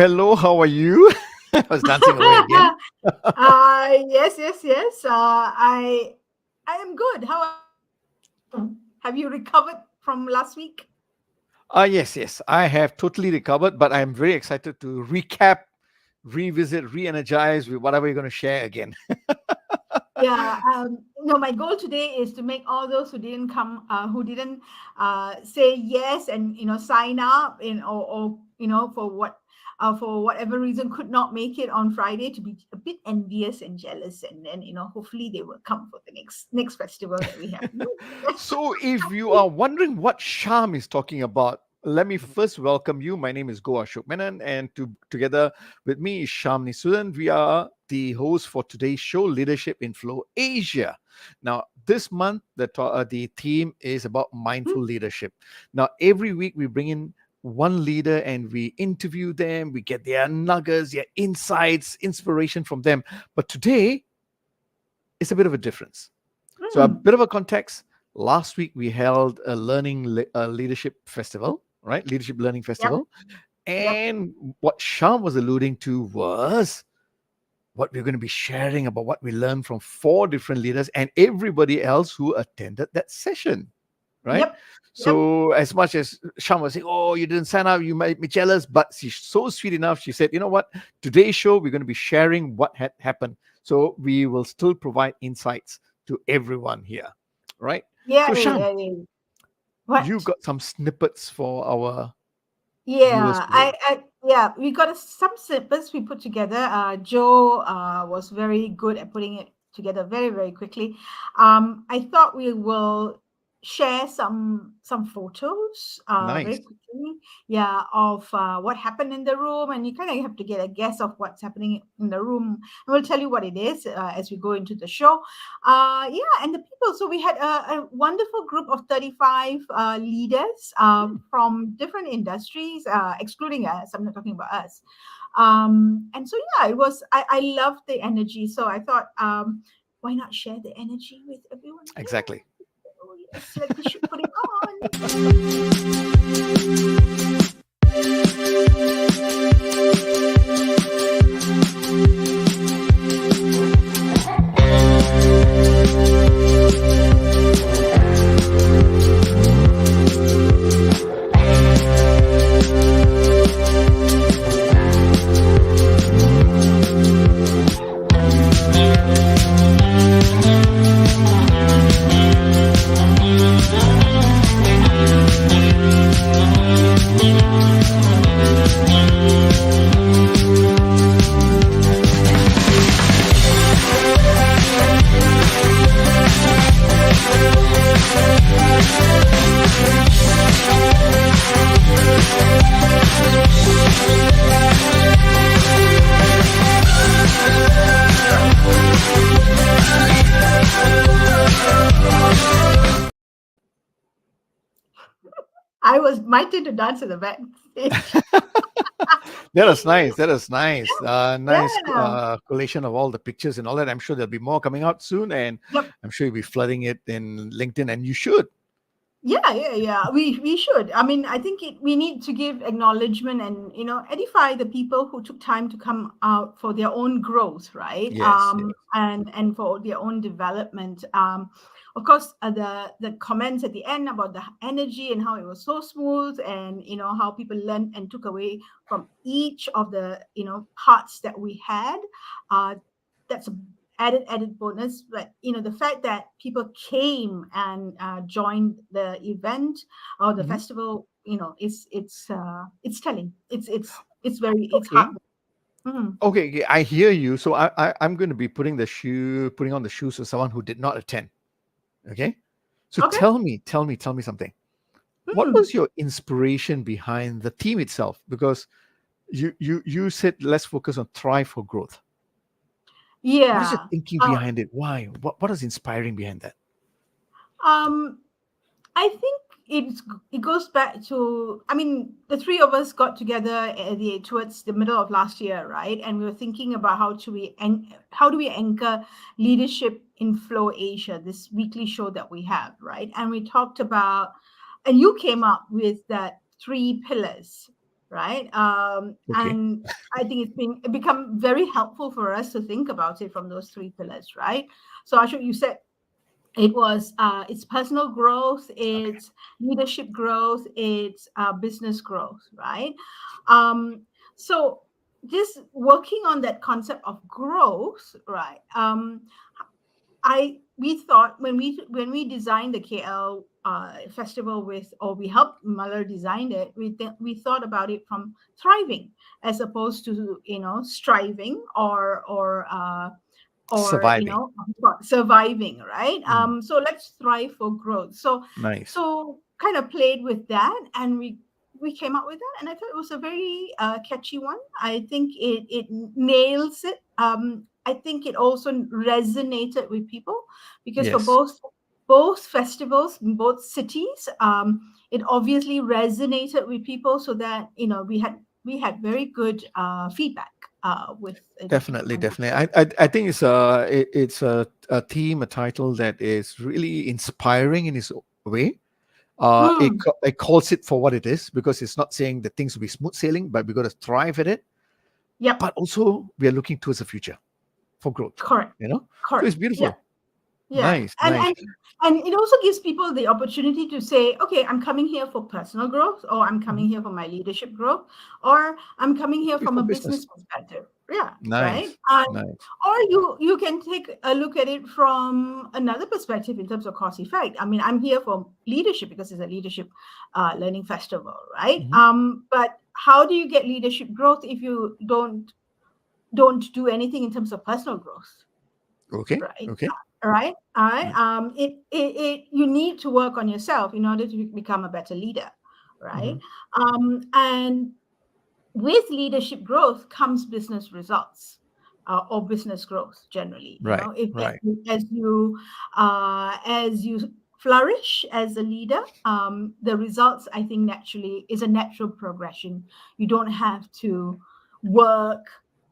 Hello. How are you? I was dancing away again. Yes. I am good. Have you recovered from last week? Yes. I have totally recovered, but I'm very excited to recap, revisit, re-energize with whatever you're going to share again. Yeah. My goal today is to make all those who didn't come, who didn't say yes and sign up, or for whatever reason could not make it on Friday, to be a bit envious and jealous, and then hopefully they will come for the next festival that we have. So, if you are wondering what Sham is talking about, let me first welcome you. My name is Goa Ashok Menon, and together with me is Sham Nisudan. We are the host for today's show, Leadership in Flow Asia. Now, this month, the theme is about mindful leadership. Now, every week we bring in one leader and we interview them. We get their nuggets, their insights, inspiration from them. But today, it's a bit of a difference. So, a bit of a context. Last week, we held a leadership festival, right? Leadership Learning Festival. Yep. And what Sham was alluding to was what we're going to be sharing about what we learned from 4 different leaders and everybody else who attended that session, right? Yep. So as much as Sham was saying, oh, you didn't sign up, you might be jealous, but she's so sweet enough. She said, you know what? Today's show, we're going to be sharing what had happened. So we will still provide insights to everyone here, right? Yeah. So Sham, What? you got some snippets for our viewers today. We got some snippets we put together. Joe was very good at putting it together very, very quickly. I thought we will share some photos nice. very quickly, of what happened in the room, and you kind of have to get a guess of what's happening in the room. I will tell you what it is as we go into the show. And the people. So we had a wonderful group of 35 leaders from different industries, excluding us. I'm not talking about us. And so it was. I loved the energy. So I thought, why not share the energy with everyone? Exactly. Yes, we should put it I was my turn to dance at the back. That is nice. That is nice. Nice Yeah. collation of all the pictures and all that. I'm sure there'll be more coming out soon, and Yep. I'm sure you'll be flooding it in LinkedIn, and you should. Yeah. We should. I mean, I think we need to give acknowledgement and edify the people who took time to come out for their own growth, right? Yes, yes. And for their own development. Of course, the comments at the end about the energy and how it was so smooth, and how people learned and took away from each of the parts that we had. Uh, that's a added bonus, but the fact that people came and joined the event or the Mhm. festival, it's telling. It's hard. Okay. Mhm. Okay, I hear you. So I'm going to be putting on the shoes of someone who did not attend. Okay. So Okay. tell me something. What Hmm. was your inspiration behind the theme itself? Because you said let's focus on thrive for growth. What is your Yeah. thinking uh, behind it? Why? What is inspiring behind that? um I think it goes back to, I mean, the three of us got together towards the middle of last year, right? And we were thinking about how do we anchor leadership in Flow Asia, this weekly show that we have, right? And we talked about, and you came up with that three pillars, right? Okay. And I think it become very helpful for us to think about it from those three pillars, right? So Ashok, you said it's personal growth, Okay. it's leadership growth, it's business growth, right? um so just working on that concept of growth, right? I We thought when we designed the KL festival, or we helped Muller design it, we thought about it from thriving as opposed to striving or Surviving. surviving, right? Mm, So let's thrive for growth. so nice. so kind of played with that, and we came up with that, and I thought it was a very catchy one. I think it nails it. I think it also resonated with people, because for Yes, both festivals in both cities, it obviously resonated with people, so that we had very good feedback with the people definitely, coming. definitely. I think it's a theme, a title that is really inspiring in its way. Mm, It calls it for what it is, because it's not saying that things will be smooth sailing, but we got to thrive at it. yep, But also, we are looking towards the future for growth. correct, You know, so correct. it's Yeah, beautiful. yeah, Nice, and nice. and and it also gives people the opportunity to say, okay, I'm coming here for personal growth, or I'm Mhm. coming here for my leadership growth, or I'm coming here Could be from for a business. business perspective. Yeah, right. Nice, nice. Or you can take a look at it from another perspective in terms of cost effect. I mean, I'm here for leadership because it's a leadership learning festival, right? Mhm. But how do you get leadership growth if you don't do anything in terms of personal growth, Okay, right? okay. All right. You need to work on yourself in order to become a better leader, right? Mhm. And with leadership growth comes business results, or business growth generally. Right, If right. as you flourish as a leader, the results, I think, naturally is a natural progression. You don't have to work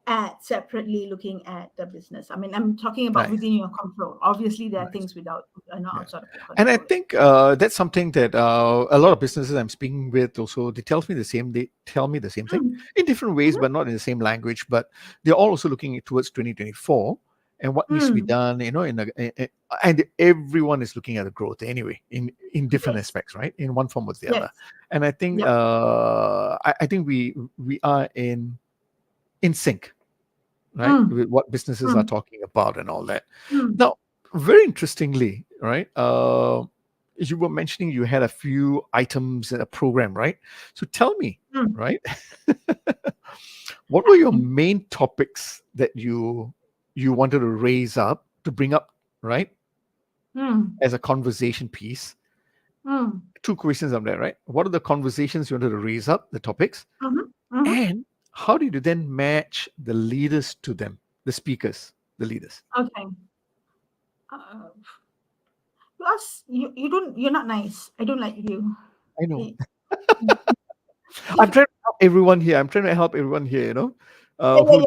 at separately looking at the business. I mean, I'm talking about Nice, within your control. Obviously, there are nice. things without Yeah. outside of your And I control. think that's something that a lot of businesses I'm speaking with also they tell me the same thing Mm, in different ways, mhm, but not in the same language. But they're all also looking towards 2024 and what needs to be mm, done. And everyone is looking at the growth anyway in different yes, aspects, right? In one form or the other. yes, And I think yep. I think we are in sync, right, Mm, with what businesses are mm, talking about and all that. mm, Now, very interestingly, right, you were mentioning you had a few items in a program, right? So tell me, mm. right, what were your main topics that you wanted to raise up to bring up, right, Mm, as a conversation piece? mm, Two questions on that, right? What are the conversations you wanted to raise up, the topics, mhm, mhm. and how did you then match the leaders to them, the speakers, the leaders? Okay. Uh, Plus, you're not nice. I don't like you. I know. Y- y- I'm trying. everyone here. I'm trying to help everyone here, Yeah, yeah, who attend,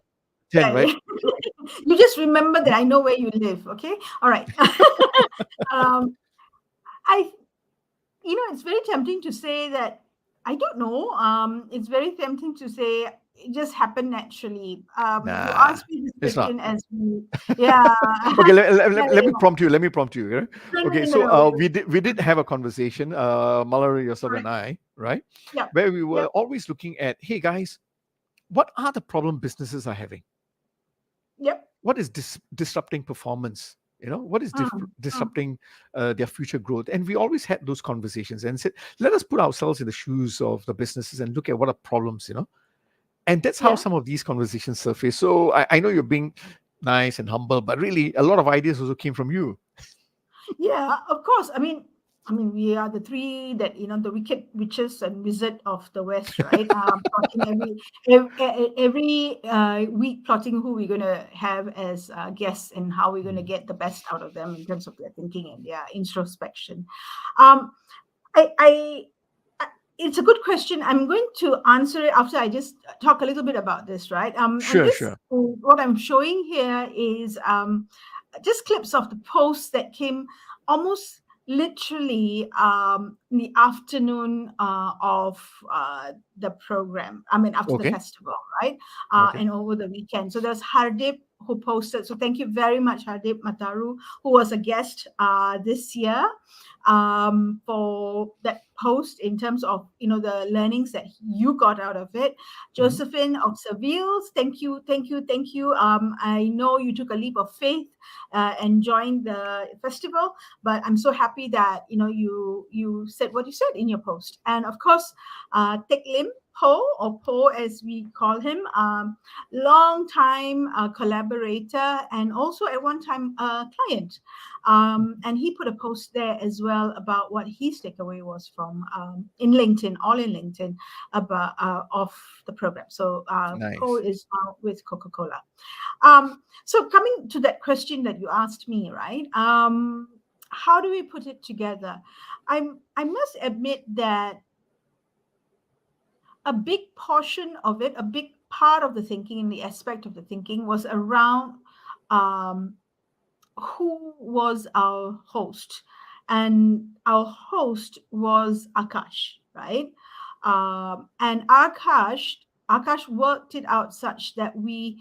yeah, right? yeah. You just remember that I know where you live. Okay, all right. um, I it's very tempting to say that I don't know. It's very tempting to say it just happened naturally. You Nah, asked me this it's not. question as we, yeah, Okay, yeah, let me yeah. prompt you. Let me prompt you. Yeah? No, no, Okay, no, no, so no, wait, wait. we did have a conversation, Mallory, yourself, and Correct. I, right? Yep, Where we were yep, always looking at, hey guys, what are the problem businesses are having? yep. What is disrupting performance? What is Mm, mm. disrupting their future growth? And we always had those conversations and said, let us put ourselves in the shoes of the businesses and look at what are problems. And that's how Yeah. some of these conversations surface. So I know you're being nice and humble, but really a lot of ideas also came from you. Yeah, of course. We are the three that the wicked witches and wizard of the West, right? Plotting every week, plotting who we're gonna have as guests and how we're gonna Mm. get the best out of them in terms of their thinking and their introspection. Um, I it's a good question. I'm going to answer it after I just talk a little bit about this, right? And Sure, this sure. what I'm showing here is just clips of the post that came almost literally in the afternoon of the program. I mean, after the Okay. festival, right? Okay. And over the weekend. So there's Hardip who posted. So thank you very much, Hardip Mataru, who was a guest this year for that post in terms of the learnings that you got out of it. Mhm. Josephine of Seville, thank you, thank you, thank you. I know you took a leap of faith and joined the festival, but I'm so happy that you said what you said in your post. And of course, Tek Lim Po, or Po as we call him, long time collaborator and also at one time a client. And he put a post there as well about what his takeaway was from in LinkedIn, all in LinkedIn, about of the program. So Paul Nice. is now with Coca-Cola. So coming to that question that you asked me, right? How do we put it together? I must admit that a big portion of it, a big part of the thinking and the aspect of the thinking was around um, who was our host. And our host was Akash, right? And Akash worked it out such that we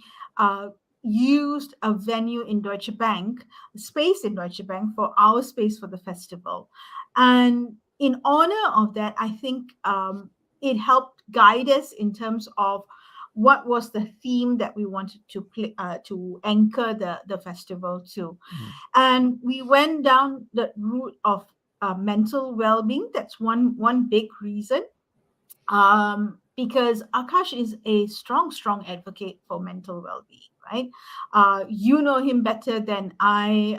used a venue in Deutsche Bank, space in Deutsche Bank for our space for the festival. And in honor of that, I think it helped guide us in terms of what was the theme that we wanted to play, to anchor the festival to. Mhm. And we went down the route of mental well-being. That's one big reason, because Akash is a strong advocate for mental well-being, right? You know him better than I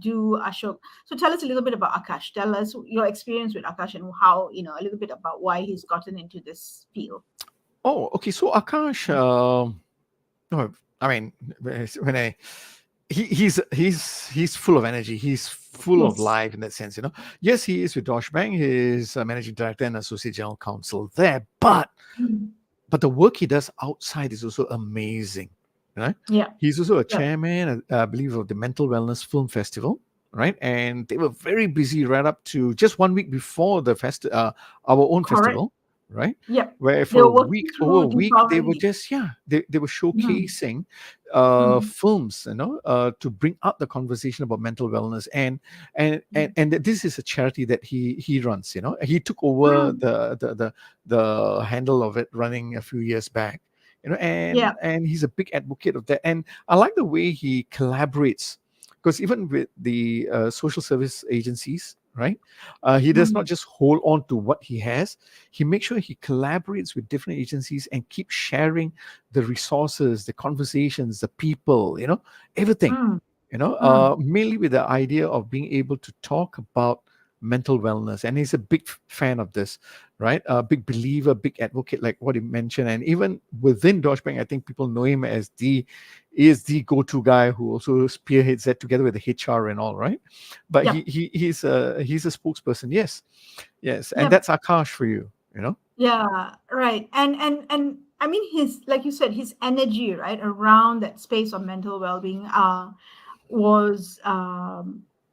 do, Ashok. So tell us a little bit about Akash. Tell us your experience with Akash and how, a little bit about why he's gotten into this field. Oh, okay. So Akash, no, I mean, when I he's full of energy. He's full of Yes. life in that sense. Yes, he is with Deutsche Bank. He is a managing director and associate general counsel there. Mm. But the work he does outside is also amazing. Right? Yeah. He's also a Yeah. chairman, I believe, of the Mental Wellness Film Festival. Right, and they were very busy right up to just 1 week before the our own Correct. festival, right? Yep. Where They for a were working week, over through a week, they were Deepavali. just they were Mm. showcasing Mm. films, to bring up the conversation about mental wellness, and that this is a charity that he runs. He took over Mm. the handle of it running a few years back. Yeah. And he's a big advocate of that, and I like the way he collaborates, because even with the social service agencies, right, he does not Mm. just hold on to what he has. He makes sure he collaborates with different agencies and keeps sharing the resources, the conversations, the people, everything, Mm. Mm. mainly with the idea of being able to talk about mental wellness. And he's a big fan of this, right? A big believer, big advocate, like what he mentioned. And even within Deutsche Bank, I think people know him as the go-to guy who also spearheads that together with the HR and all, right? But Yep. he's a spokesperson. Yes, yes, and Yep. that's Akash for you. Yeah, right. And I mean his, like you said, his energy, right, around that space of mental well-being was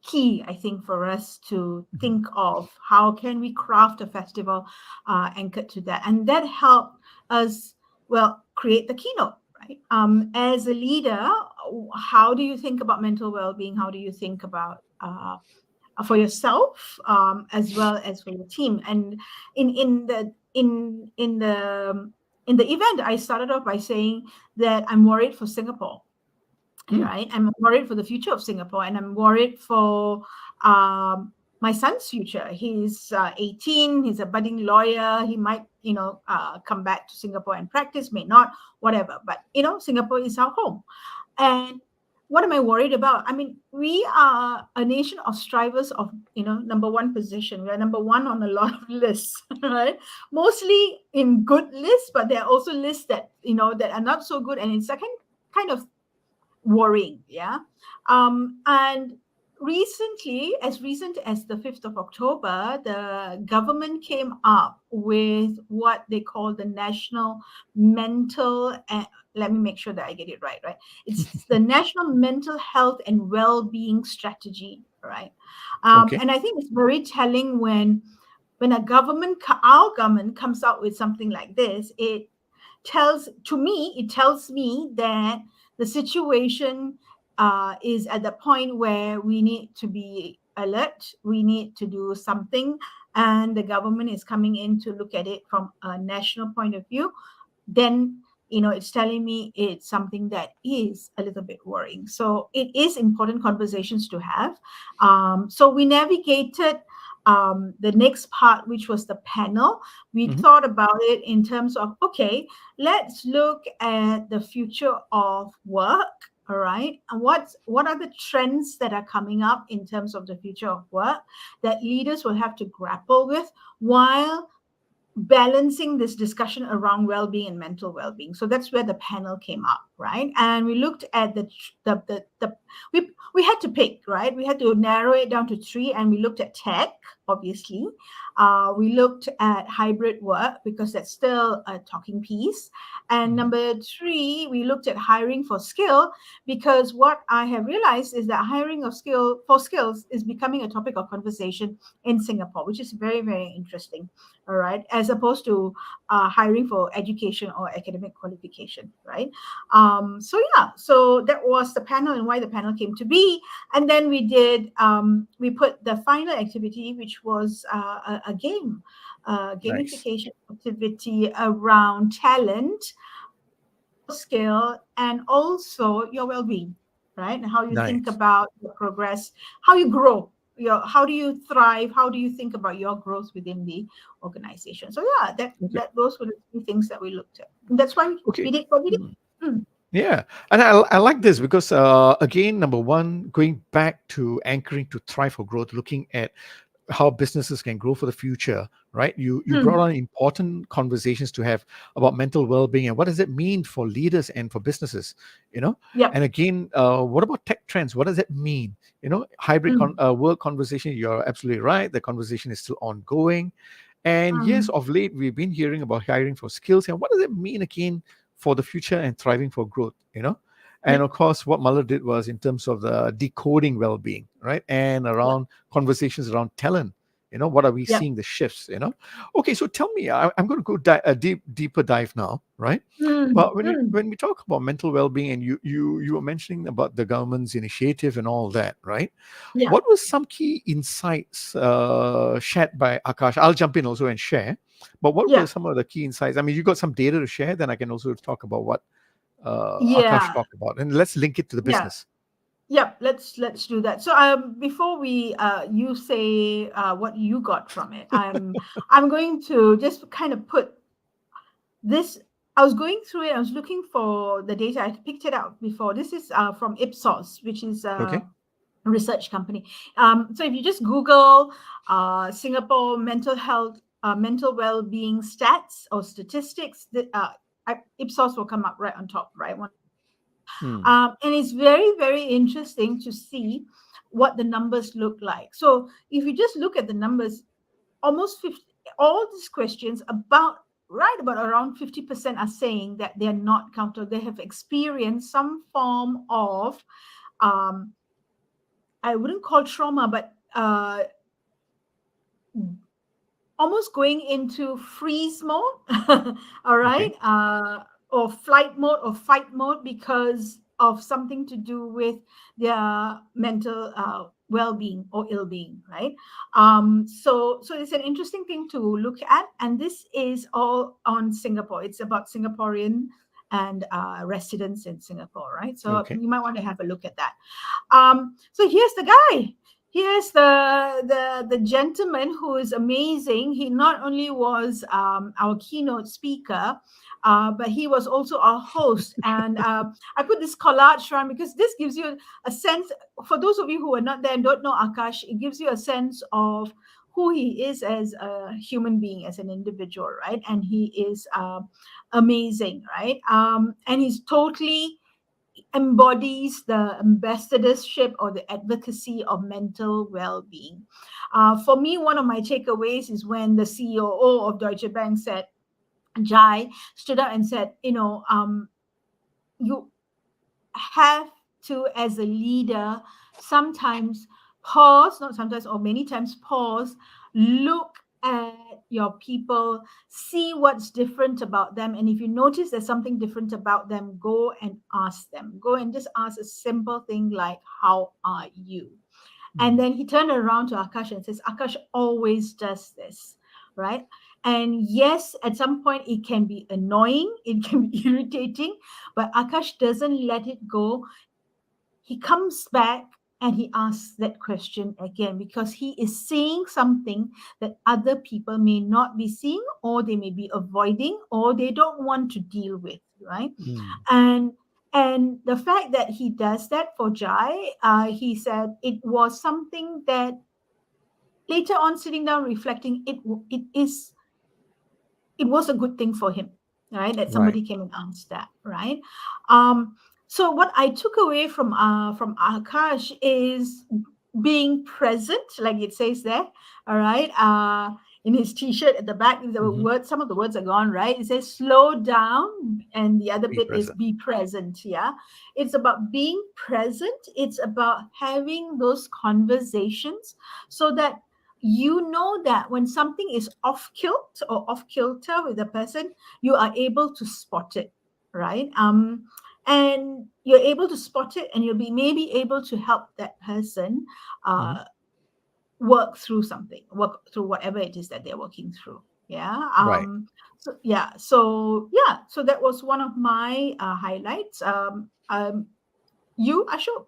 key, I think, for us to Mhm. think of how can we craft a festival anchored to that. And that helped us, well, create the keynote, right? As a leader, how do you think about mental well-being? How do you think about for yourself, as well as for your team? And in the event, I started off by saying that I'm worried for Singapore, Mm. right? I'm worried for the future of Singapore, and I'm worried for um, my son's future. He's 18. He's a budding lawyer. He might, come back to Singapore and practice, may not, whatever. But Singapore is our home. And what am I worried about? I mean, we are a nation of strivers of, number one position. We are number one on a lot of lists, right? Mostly in good lists, but there are also lists that, that are not so good. And it's a kind of worrying. Yeah. And as recent as the 5th of October, the government came up with what they call the National Mental, let me make sure that I get it right? It's the National Mental Health and Well-being Strategy, right? Okay. And I think it's very telling when our government comes out with something like this. It tells me that the situation is at the point where we need to be alert, we need to do something, and the government is coming in to look at it from a national point of view. Then it's telling me it's something that is a little bit worrying. So it is important conversations to have. So we navigated the next part, which was the panel. We Mhm. thought about it in terms of, okay, let's look at the future of work. All right, and what are the trends that are coming up in terms of the future of work that leaders will have to grapple with while balancing this discussion around well-being and mental well-being. So that's where the panel came up, right? And we looked at the we had to pick, right? We had to narrow it down to three, and we looked at tech, obviously. We looked at hybrid work because that's still a talking piece. And Mhm. number three, we looked at hiring for skill, because what I have realized is that hiring of skills is becoming a topic of conversation in Singapore, which is very, very interesting. All right, as opposed to hiring for education or academic qualification, right? So yeah, so that was the panel and why the panel came to be. And then we put the final activity, which was a game, Nice. gamification activity around talent, your skill, and also your well-being, right? And how you think Nice. about your progress, how you grow, how do you thrive, how do you think about your growth within the organization. So yeah, Okay. that those were the three things that we looked at. And that's why we Okay. did what we did. Mm. Mm, Yeah, and I like this because again, number one, going back to anchoring to thrive for growth, looking at how businesses can grow for the future, right? You brought mm, on important conversations to have about mental well-being and what does it mean for leaders and for businesses, you know. yep. And again, what about tech trends? What does it mean? Hybrid Mm, work conversation. You're absolutely right. The conversation is still ongoing. And yes, mm, of late, we've been hearing about hiring for skills. And what does it mean again for the future and thriving for growth, And yep. of course, what Muller did was in terms of the decoding well being, right? And Yep. around conversations around talent. What are we Yep. seeing the shifts? Okay, so tell me, I'm going to go a deeper dive now, right? Mm, But mm, when we talk about mental well-being, and you were mentioning about the government's initiative and all that, right? yeah. What were some key insights shared by Akash? I'll jump in also and share. But what were Yeah. some of the key insights? I mean, you got some data to share, then I can also talk about what Akash Yeah. talked about, and let's link it to the Yeah. business. Yep, let's do that. So before we you say what you got from it, I'm going to just kind of put this. I was going through it. I was looking for the data. I picked it up before. This is from Ipsos, which is Okay. a research company. So if you just Google Singapore mental health, mental well-being stats or statistics, Ipsos will come up right on top, right? Hmm. And it's very, very interesting to see what the numbers look like. So if you just look at the numbers, almost 50, all these questions, about around 50% are saying that they're not comfortable. They have experienced some form of, um, I wouldn't call trauma, but almost going into freeze mode, all right, Okay. or flight mode or fight mode because of something to do with their mental well-being or ill-being, right? So it's an interesting thing to look at, and this is all on Singapore. It's about Singaporean and residents in Singapore, right? So Okay. you might want to have a look at that. So here's the guy. Here's the gentleman who is amazing. He not only was our keynote speaker, but he was also our host. And I put this collage around because this gives you a sense. For those of you who are not there and don't know Akash, it gives you a sense of who he is as a human being, as an individual, right? And he is amazing, right? And he's totally embodies the ambassadorship or the advocacy of mental well-being. For me, one of my takeaways is when the CEO of Deutsche Bank said, Jai stood up and said, you have to, as a leader, sometimes pause, not sometimes, or many times pause, look at your people, see what's different about them. And if you notice there's something different about them, go and ask them. Go and just ask a simple thing like, how are you? And then he turned around to Akash and says, Akash always does this, right? And yes, at some point it can be annoying, it can be irritating, but Akash doesn't let it go. He comes back and he asks that question again because he is seeing something that other people may not be seeing, or they may be avoiding, or they don't want to deal with, right? Mm. And the fact that he does that for Jai, he said it was something that later on, sitting down reflecting, it was a good thing for him, right? That Right. somebody came and asked that, right? So what I took away from Akash is being present, like it says there, all right. In his T-shirt at the back, the Mhm. words, some of the words are gone, right? It says slow down, and the other Be bit is present. be present. Yeah, it's about being present. It's about having those conversations so that you know that when something is off kilt or off kilter with a person, you are able to spot it, right? And you're able to spot it, and you'll be maybe able to help that person Mhm. work through something, work through whatever it is that they're working through. Yeah. Right. So that was one of my highlights. You, Ashok?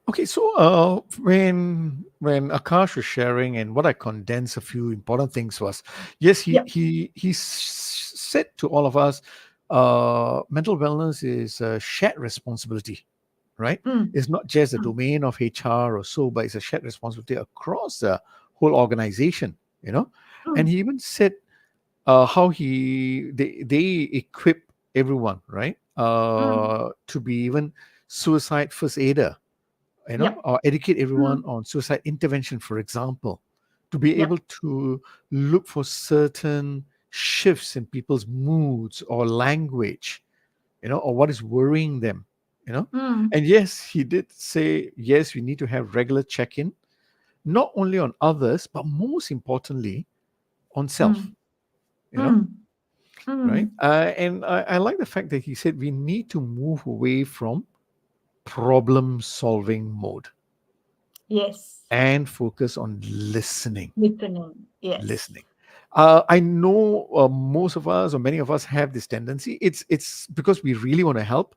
Okay, so when Akash was sharing, and what I condensed a few important things was, yes, he Yep. said to all of us, mental wellness is a shared responsibility, right? Mm, It's not just a mm, domain of HR or so, but it's a shared responsibility across the whole organization, you know. And mm, he even said how they equip everyone, right, mm. to be even suicide first aider, Yep. or educate everyone Mm, on suicide intervention, for example, to be able yep. to look for certain shifts in people's moods or language, or what is worrying them, you know. Mm, And yes, he did say, yes, we need to have regular check-in, not only on others, but most importantly, on self, mm, you know, mm, right? mm. And I like the fact that he said we need to move away from problem solving mode Yes. and focus on listening. Listening. Yes. Listening. I know most of us or many of us have this tendency. It's because we really want to help.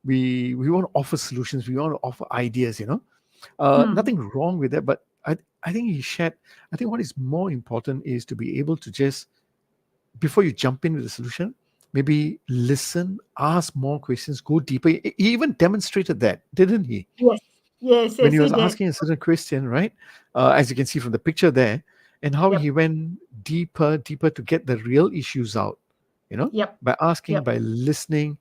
We want to offer solutions. We want to offer ideas. Mm, Nothing wrong with that. But I think he shared. I think what is more important is to be able to just, before you jump in with a solution, maybe listen, ask more questions, go deeper. He even demonstrated that, didn't he? yes. Yes. When Yes. he He was did. asking a certain question, right? As you can see from the picture there, and how he Yep. went deeper to get the real issues out, Yep. by asking, Yep. by listening.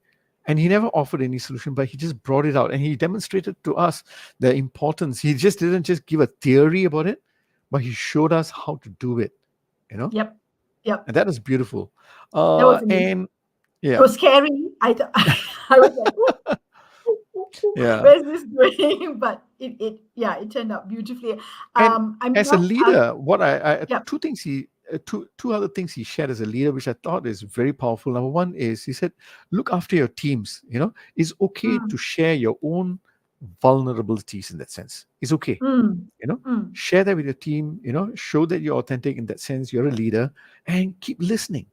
And he never offered any solution, but he just brought it out and he demonstrated to us the importance. He just didn't just give a theory about it, but he showed us how to do it, you know? Yep. Yep. And that is beautiful. That was amazing. And It yeah, was scary. I was like, yeah. where's this going? But yeah, it turned out beautifully. And I'm as a not, leader, what I yeah. two things two other things he shared as a leader, which I thought is very powerful. Number one is he said, look after your teams. It's okay Mm, to share your own vulnerabilities in that sense. It's okay. mm, you know mm. Share that with your team. Show that you're authentic in that sense. You're a leader, and keep listening.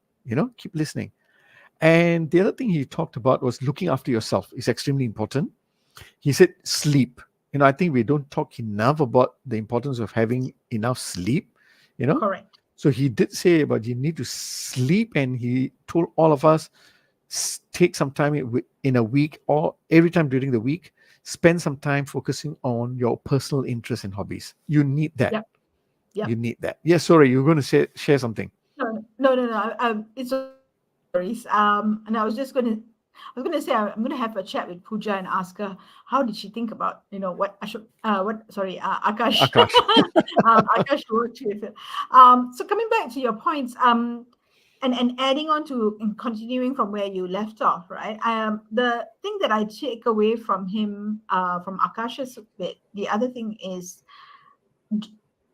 Keep listening. And the other thing he talked about was looking after yourself is extremely important. He said sleep. I think we don't talk enough about the importance of having enough sleep. you know Correct. so he did say about you need to sleep, and he told all of us, take some time in a week or every time during the week, spend some time focusing on your personal interests and hobbies. You need that. Yep. Yep. Yes, sorry, you're going to share something. No. It's no worries. And I was going to say I'm going to have a chat with Pooja and ask her how did she think about what I should sorry Akash Akash. Akash worked with. So coming back to your points, and adding on to and continuing from where you left off, right? The thing that I take away from him, from Akash's bit, the other thing is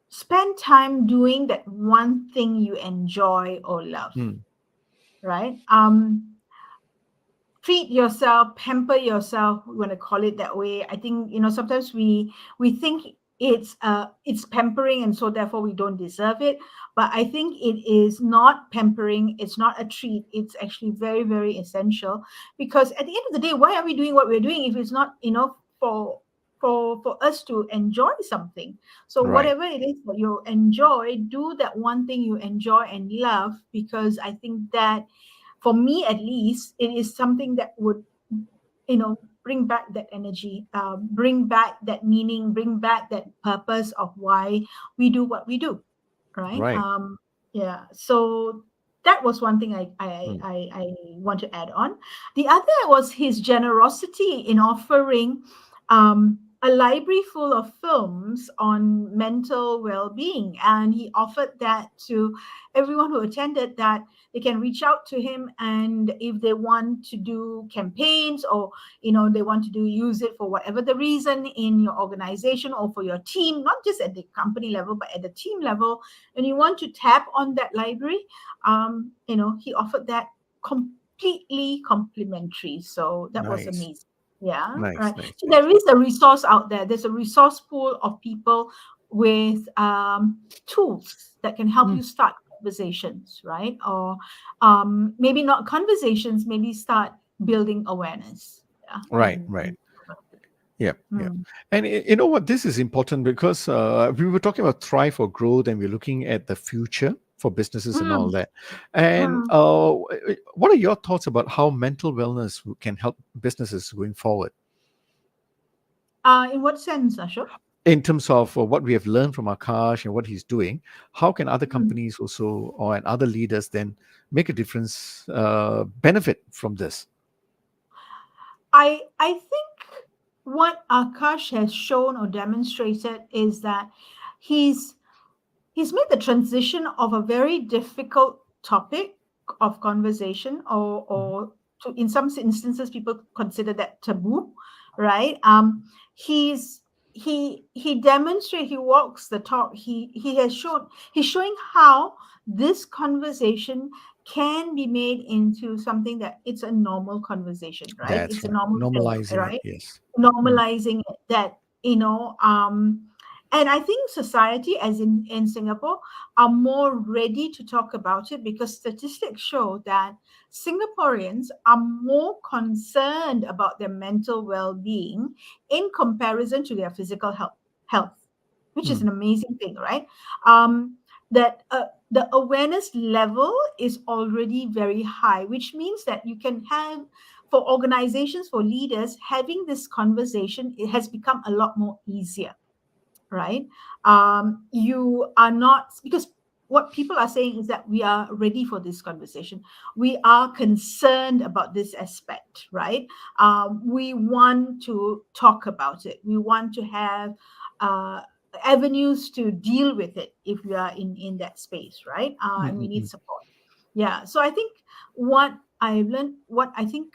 spend time doing that one thing you enjoy or love, Mm, right? Treat yourself, pamper yourself, we want to call it that way. I think sometimes we think it's pampering, and so therefore we don't deserve it. But I think it is not pampering, it's not a treat, it's actually very, very essential. Because at the end of the day, why are we doing what we're doing if it's not for us to enjoy something? So right. whatever it is that you enjoy, do that one thing you enjoy and love, because I think that, for me at least, it is something that would bring back that energy, bring back that meaning, bring back that purpose of why we do what we do, right? Right. Yeah, so that was one thing Mm, I want to add on. The other was his generosity in offering a library full of films on mental well-being, and he offered that to everyone who attended, that they can reach out to him, and if they want to do campaigns, or they want to use it for whatever the reason in your organization or for your team, not just at the company level but at the team level, and you want to tap on that library, he offered that completely complimentary. So that was nice. amazing. Yeah, Nice, right. nice, So nice. there is a resource out there. There's a resource pool of people with tools that can help Mm, you start conversations, right? Or maybe not conversations, maybe start building awareness. Yeah, right, right. and Yeah, yeah. mm, And you know what? This is important because we were talking about thrive for growth, and we're looking at the future for businesses and all mm, that. And mm. what are your thoughts about how mental wellness can help businesses going forward In what sense, Ashok? in terms of what we have learned from Akash and what he's doing? How can other companies also, or and other leaders then make a difference, benefit from this? I think what Akash has shown or demonstrated is that he's he's made the transition of a very difficult topic of conversation, Mhm. or to, in some instances people consider that taboo, right? He demonstrates, he walks the talk. He has shown, he's showing how this conversation can be made into something that it's a normal conversation, right? That's It's a right. normal thing, Normalizing it, right? yes. Mm, Normalizing it, that and I think society, as in Singapore, are more ready to talk about it, because statistics show that Singaporeans are more concerned about their mental well-being in comparison to their physical health, which is mm, an amazing thing, right? Um, that the awareness level is already very high, which means that you can have, for organizations, for leaders, having this conversation, it has become a lot more easier, right? You are not, because what people are saying is that we are ready for this conversation. We are concerned about this aspect, right? We want to talk about it. We want to have avenues to deal with it if we are in that space, right? And we need Mm-mm-mm. support. Yeah. So I think what I've learned, what I think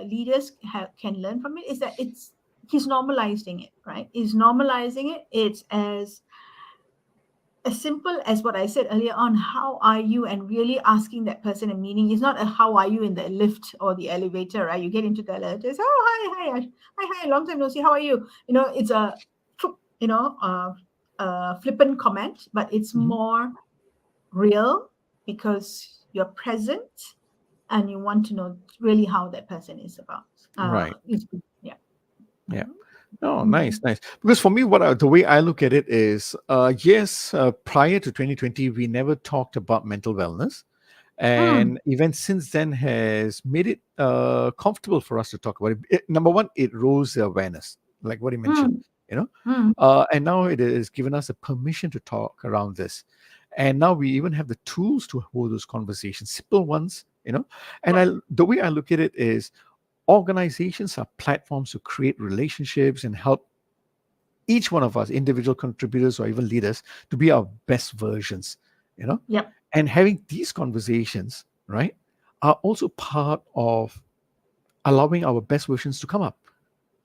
leaders can learn from it is that he's normalizing it, right? He's normalizing it. It's as simple as what I said earlier on, how are you, and really asking that person a meaning. It's not a how are you in the lift or the elevator, right? You get into the elevator, it's, oh, hi, long time no see, how are you? It's a, flippant comment, but it's Mhm. more real because you're present and you want to know really how that person is about. Right. Yeah. Yeah. Oh, nice, Mhm. nice. Because for me, the way I look at it is, yes, prior to 2020, we never talked about mental wellness, Mm, and events since then has made it comfortable for us to talk about it. Number one, it rose the awareness, like what you mentioned, mm, you know, mm. and now it has given us a permission to talk around this, and now we even have the tools to hold those conversations, simple ones, you know. And the way I look at it is, organizations are platforms to create relationships and help each one of us, individual contributors or even leaders, to be our best versions, you know. Yep. And having these conversations, right, are also part of allowing our best versions to come up,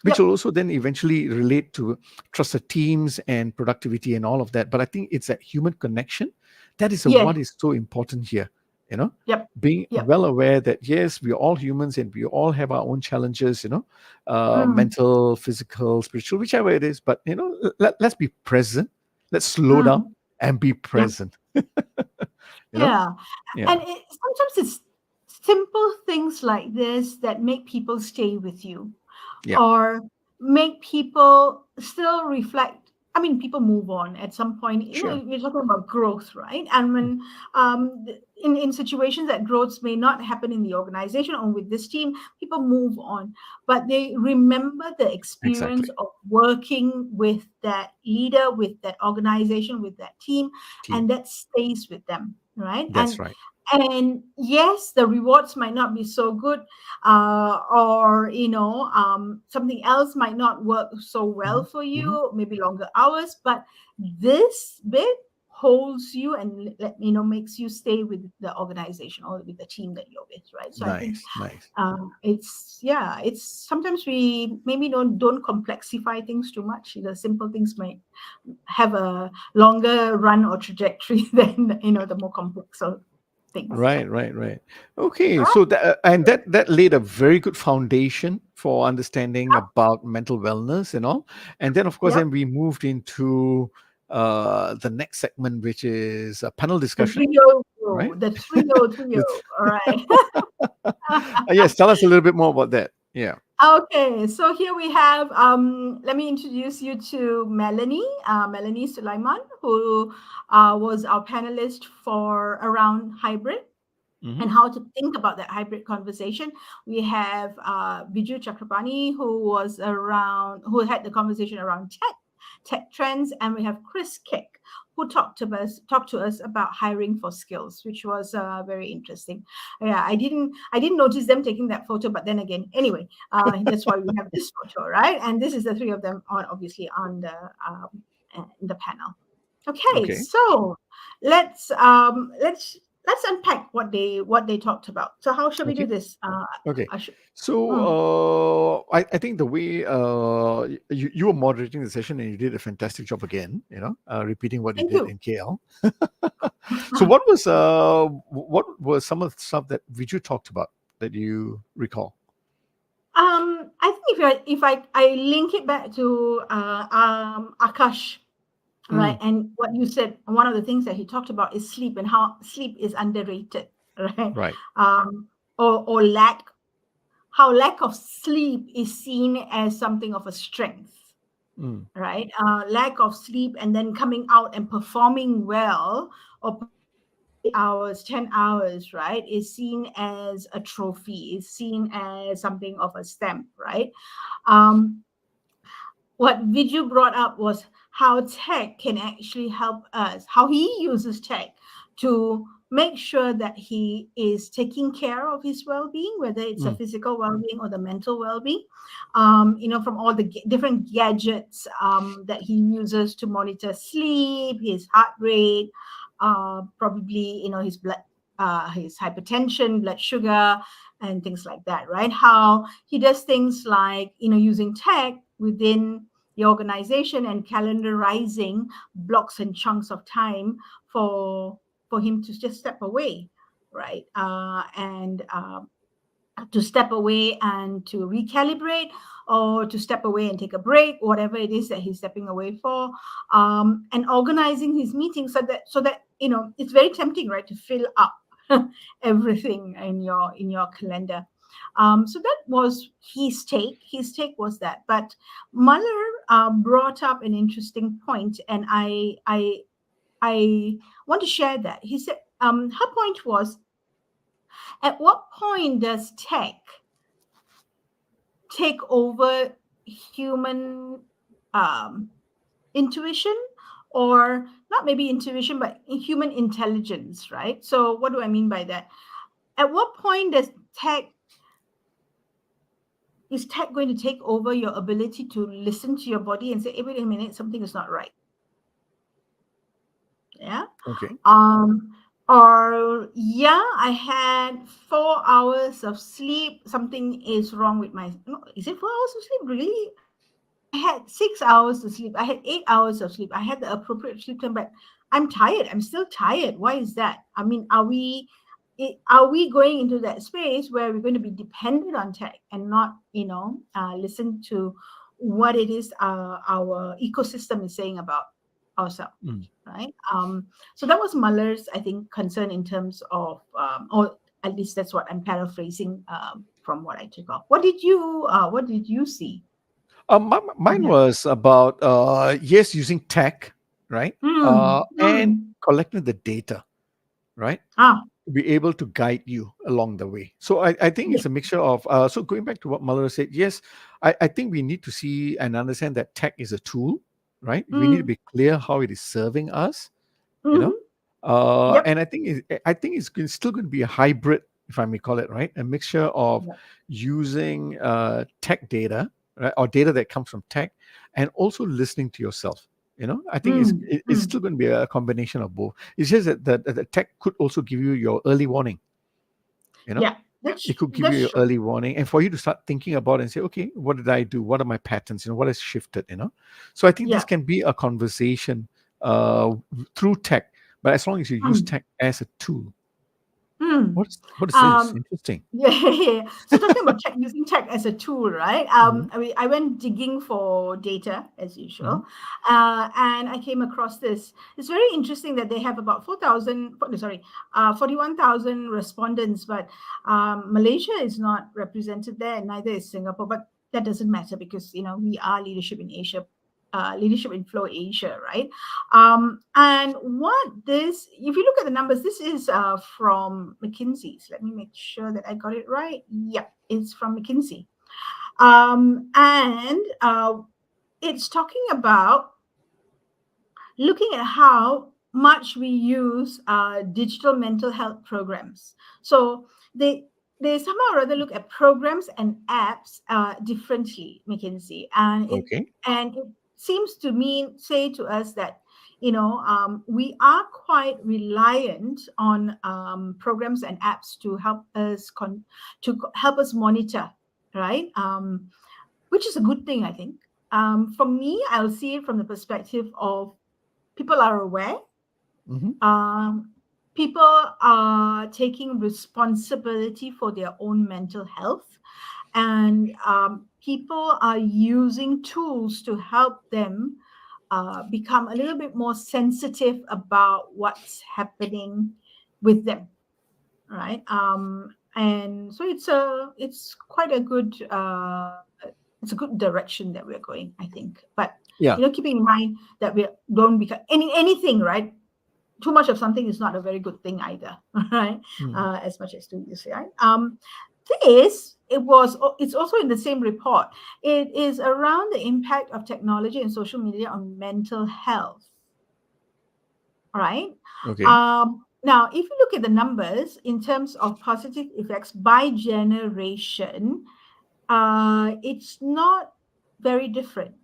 which will Yep. also then eventually relate to trusted teams and productivity and all of that. But I think it's that human connection that is Yes. what is so important here, you know, Yep. being Yep. well aware that yes, we are all humans and we all have our own challenges, you know, Mm, mental, physical, spiritual, whichever it is. But, you know, let's be present, let's slow down mm. and be Yep. present, you know. Yeah. Yeah. And sometimes it's simple things like this that make people stay with you, Yeah. or make people still reflect. I mean, people move on at some point. Sure. We're talking about growth, right? And when in situations that growth may not happen in the organization or with this team, people move on, but they remember the experience Exactly. of working with that leader, with that organization, with that team, Team. and that stays with them, right? That's right. And yes, the rewards might not be so good, or something else might not work so well Hmm. for Hmm. you, maybe longer hours, but this bit holds you and makes you stay with the organization or with the team that you're with, right? So I think Nice. Nice. it's sometimes we maybe don't complexify things too much. The simple things might have a longer run or trajectory than the more complex things. Yeah. Right, right, right. Okay, so that laid a very good foundation for understanding about mental wellness and all. And then, of course, Yep. then we moved into the next segment, which is a panel The discussion, trio, right? the trio. That's- All right. yes, tell us a little bit more about that. Yeah. Okay, so here we have, let me introduce you to Melanie Sulaiman, who was our panelist for around hybrid Hmm. and how to think about that hybrid conversation. We have Viju Chakrapani, who had the conversation around tech trends, and we have Chris Kick, who talked to us about hiring for skills, which was very interesting. Yeah, I didn't notice them taking that photo, but then again, anyway, that's why we have this photo, right? And this is the three of them on obviously on in the panel. Okay, Okay. so let's unpack what they talked about. So how should we do Okay. this? Okay. Ashok? Mm, So I think the way you were moderating the session and you did a fantastic job again, you know, repeating what you thank did you. in KL. So what was some of the stuff that Viju talked about that you recall? I think if I link it back to Akash, right, Mm, and what you said, one of the things that he talked about is sleep and how sleep is underrated, right? right. Or lack of sleep is seen as something of a strength, Mm, right? Lack of sleep and then coming out and performing well, or 8 hours, 10 hours, right, is seen as a trophy, is seen as something of a stamp, right? Um, what Viju brought up was how tech can actually help us, how he uses tech to make sure that he is taking care of his well-being, whether it's a Mm. physical well-being or the mental well-being, from all the different gadgets that he uses to monitor sleep, his heart rate, probably, his blood, his hypertension, blood sugar, and things like that, right? How he does things like, using tech within the organization and calendarizing blocks and chunks of time for him to just step away, right? And to step away and to recalibrate, or to step away and take a break, whatever it is that he's stepping away for, and organizing his meetings so that it's very tempting, right, to fill up everything in your calendar. So that was his take. His take was that, but Muller brought up an interesting point, and I want to share that. He said, her point was, at what point does tech take over human um, intuition, or not maybe intuition, but human intelligence, right? So what do I mean by that? At what point tech is tech going to take over your ability to listen to your body and say, hey, wait a minute, something is not right? Yeah. Okay. Or yeah, I had 4 hours of sleep. Something is wrong with my. No, is it 4 hours of sleep? Really? I had 6 hours to sleep. I had 8 hours of sleep. I had the appropriate sleep time, but I'm tired. I'm still tired. Why is that? I mean, are we going into that space where we're going to be dependent on tech and not, listen to what it is our ecosystem is saying about ourselves, Mm. right? So that was Muller's, I think, concern in terms of, or at least that's what I'm paraphrasing from what I took off. What did you see? Mine Yeah. was about yes, using tech, right? Mm, And mm. collecting the data, right? Ah, To be able to guide you along the way. So I think yeah. it's a mixture of so going back to what Muller said, yes, I think we need to see and understand that tech is a tool, right? We need to Mm, be clear how it is serving us, you know. mm-hmm. Yep. And I think it's still going to be a hybrid, if I may call it, right? A mixture of Yep. using tech data, right, or data that comes from tech, and also listening to yourself. I think it's Mm, it- it's mm. still going to be a combination of both. It's just that the tech could also give you your early warning. You know, Yeah. That's it could give you that's your true. early warning, and for you to start thinking about it and say, okay, what did I do? What are my patterns? What has shifted? So I think this Yeah. can be a conversation through tech, but as long as you use Mm, tech as a tool. mm. What is this? Um, Interesting. Yeah, yeah, yeah. So talking about using tech as a tool, right? Hmm. I went digging for data as Hmm. usual, and I came across this. It's very interesting that they have about 41,000 respondents, but Malaysia is not represented there, and neither is Singapore. But that doesn't matter because we are leadership in Asia, leadership in Flow Asia, right? And if you look at the numbers, this is from McKinsey's. Let me make sure that I got it right. Yep, it's from McKinsey. And it's talking about looking at how much we use digital mental health programs. So they somehow or other look at programs and apps differently, McKinsey, Okay. and it seems to mean say to us that we are quite reliant on programs and apps to help us help us monitor, right? Which is a good thing, I think. For me, I'll see it from the perspective of people are aware, Hmm. um, people are taking responsibility for their own mental health, and people are using tools to help them become a little bit more sensitive about what's happening with them, right? And so it's quite a good it's a good direction that we're going, I think. But Yeah. keeping in mind that we don't become anything, right? Too much of something is not a very good thing either, right? Mm. As much as too easy, right? It's also in the same report. It is around the impact of technology and social media on mental health, right? Okay. Now, if you look at the numbers in terms of positive effects by generation, it's not very different,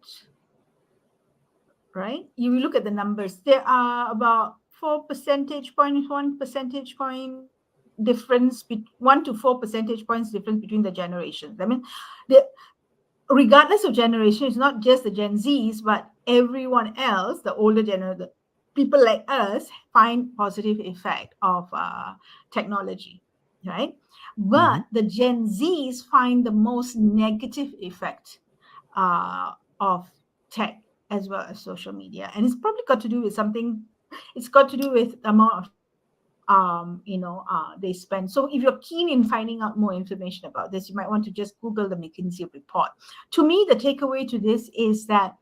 right? You look at the numbers, there are about 4 percentage points, 1 percentage point difference, 1 to 4 percentage points difference between the generations. I mean, the regardless of generation, it's not just the Gen Zs, but everyone else, the older generation, the people like us find positive effect of technology, right? Mhm. But the Gen Zs find the most negative effect of tech as well as social media, and it's probably got to do with something. It's got to do with the amount of time they spend. So if you're keen in finding out more information about this, you might want to just Google the McKinsey report. To me, the takeaway to this is that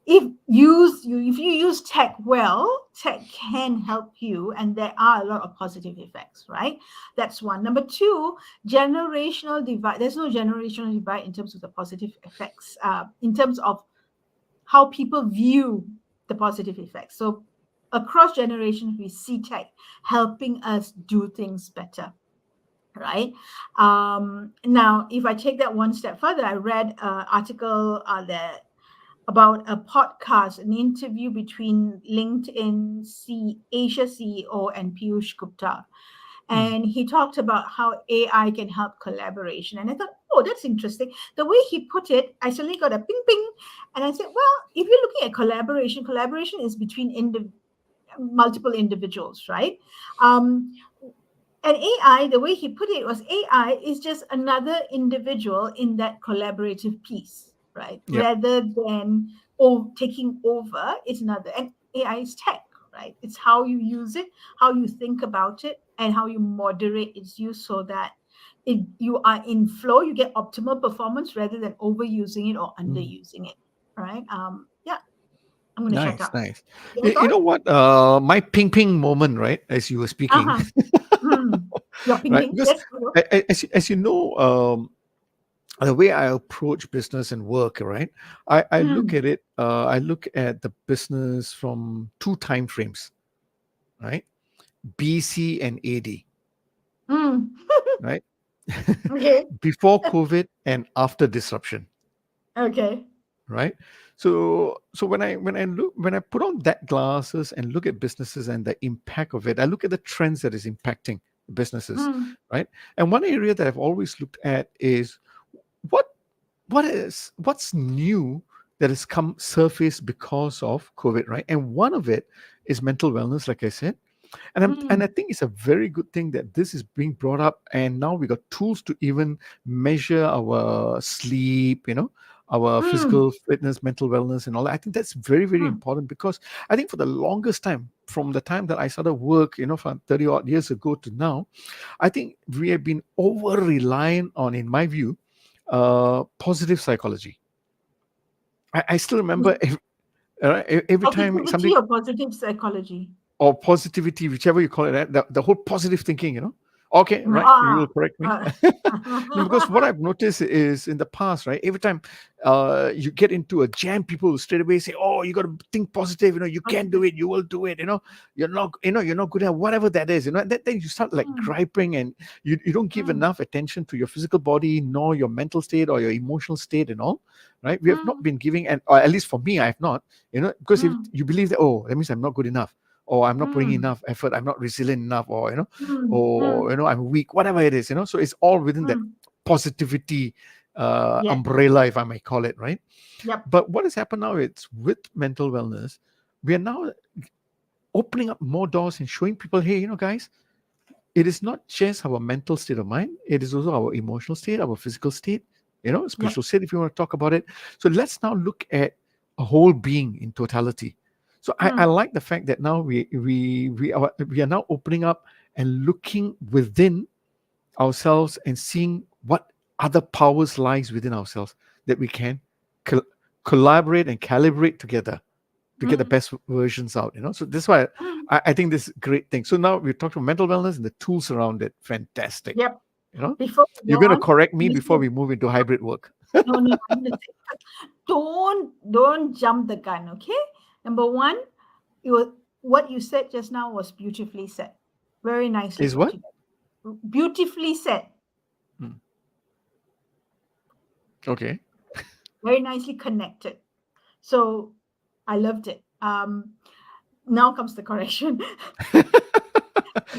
if you use tech well, tech can help you, and there are a lot of positive effects, right? That's one. Number two, generational divide. There's no generational divide in terms of the positive effects, in terms of how people view the positive effects. So across generations, we see tech helping us do things better, right? Now, if I take that one step further, I read an article that about a podcast, an interview between LinkedIn Asia CEO and Piyush Gupta. Mm. And he talked about how AI can help collaboration. And I thought, oh, that's interesting. The way he put it, I suddenly got a ping ping. And I said, well, if you're looking at collaboration, collaboration is between multiple individuals, right? Um, and AI, the way he put it was AI is just another individual in that collaborative piece, right? Yep. Rather than taking over, it's another. And AI is tech, right? It's how you use it, how you think about it, and how you moderate its use so that you are in flow, you get optimal performance rather than overusing it or Mm. underusing it, right? Yeah, I'm going to shut Nice, up. nice. Your You thought? know what? My ping ping moment, right? As you were speaking, Uh-huh. Hmm. Your right? ping. Because Yes, hello. as you know, the way I approach business and work, right? I look Hmm. at it. I look at the business from two time frames, right? BC and AD, Hmm. right? Okay. Before COVID and after disruption, Okay. right? So when I put on that glasses and look at businesses and the impact of it, I look at the trends that is impacting businesses, Hmm. right? And one area that I've always looked at is what what's new that has come surface because of COVID, right? And one of it is mental wellness, like I said. And I Hmm. think it's a very good thing that this is being brought up, and now we got tools to even measure our sleep, our Hmm. physical fitness, mental wellness, and all that. I think that's very, very Hmm. important, because I think for the longest time, from the time that I started work, from 30 odd years ago to now, I think we have been over reliant on, in my view, positive psychology. I still remember every time Positivity somebody, or positive psychology? or positivity, whichever you call it, the whole positive thinking, Okay, right? You will Ah. correct me. Ah. No, because what I've noticed is in the past, right? Every time you get into a jam, people will straight away say, "Oh, you got to think positive. You can do Positive. it. You will do it. You're not good at whatever that is. Then you start like Hmm. griping, and you don't give Hmm. enough attention to your physical body, nor your mental state or your emotional state and all, right? We have not Hmm. been giving, and or at least for me, I have not. Because if Hmm. you believe that, oh, that means I'm not good enough, or I'm not putting Hmm. enough effort, I'm not resilient enough, Hmm. or Hmm. I'm weak, whatever it is. So it's all within that Hmm. positivity Yes. umbrella, if I may call it, right? Yep. But what has happened now, it's with mental wellness, we are now opening up more doors and showing people, hey, guys, it is not just our mental state of mind, it is also our emotional state, our physical state, Yep. spiritual state, if you want to talk about it. So let's now look at a whole being in totality. So I Hmm. like the fact that now we are now opening up and looking within ourselves and seeing what other powers lies within ourselves, that we can col- collaborate and calibrate together to get the Hmm. best versions out. So this is why Hmm. I think this is a great thing. So now we talked about mental wellness and the tools around it. Fantastic. Yep. you know Before we you're go going to on, correct me before listen. we move into hybrid work. No, no, I'm going to say, don't jump the gun. Okay. Number one, you what you said just now was beautifully said. Very nicely Is put what? together. Beautifully said. Hmm. Okay. Very nicely connected. So I loved it. Now comes the correction.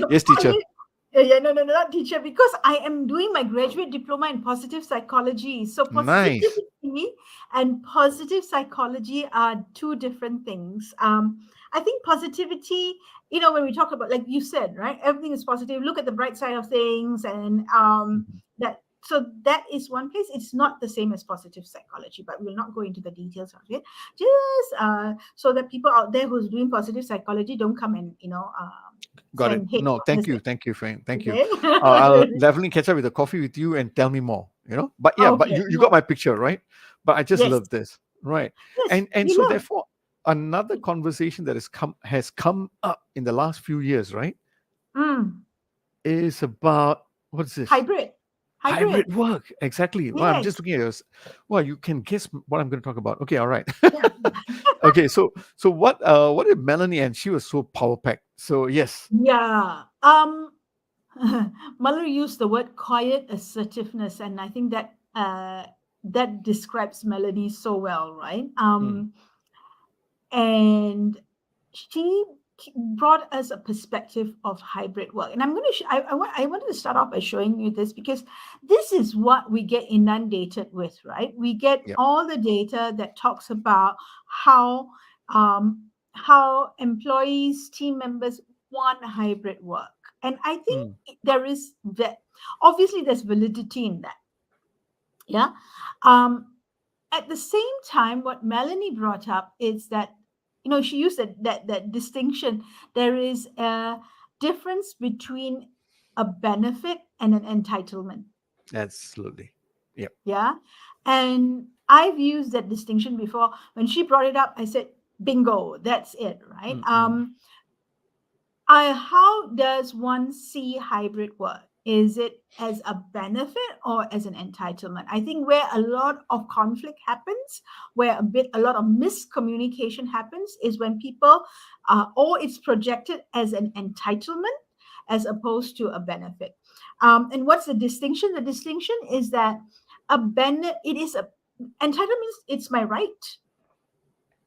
Yes, teacher. Yeah, no, not teacher, because I am doing my graduate diploma in positive psychology. So Nice. positivity and positive psychology are two different things. I think positivity, when we talk about, like you said, right, everything is positive. Look at the bright side of things, and Mhm. that is one place. It's not the same as positive psychology, but we'll not go into the details of it. Just so that people out there who's doing positive psychology don't come and Got it. send hate. No, What is thank you. it? Thank you, friend. Thank you. Okay. I'll definitely catch up with a coffee with you and tell me more, But yeah, but Okay. you got No. my picture, right? But I just Yes. love this. Right. Yes. And You so love. therefore another conversation that has come up in the last few years, right? Mm. Is about what's this? Hybrid. Hybrid. Hybrid work. Exactly. Well, I'm just Yes. looking at this. Well, you can guess what I'm going to talk about. Okay, all right. Yeah. Okay, so what did Melanie, and she was so power packed. So yes. Yeah. Muller used the word quiet assertiveness, and I think that describes Melanie so well, right? Mm, And she brought us a perspective of hybrid work. And I'm going to I wanted to start off by showing you this, because this is what we get inundated with, right? We get yep. all the data that talks about how employees, team members want hybrid work. And I think Mm, there is that, obviously there's validity in that. Yeah. um at the same time, what Melanie brought up is that, she used that distinction. There is a difference between a benefit and an entitlement. absolutely. Yep. Yeah. And I've used that distinction before. When she brought it up, I said, bingo, that's it, right? Mm, mm, How does one see hybrid work? Is it as a benefit or as an entitlement? I think where a lot of conflict happens, where a lot of miscommunication happens, is when people, or it's projected as an entitlement as opposed to a benefit. And what's the distinction? The distinction is that it is a entitlement. It's my right.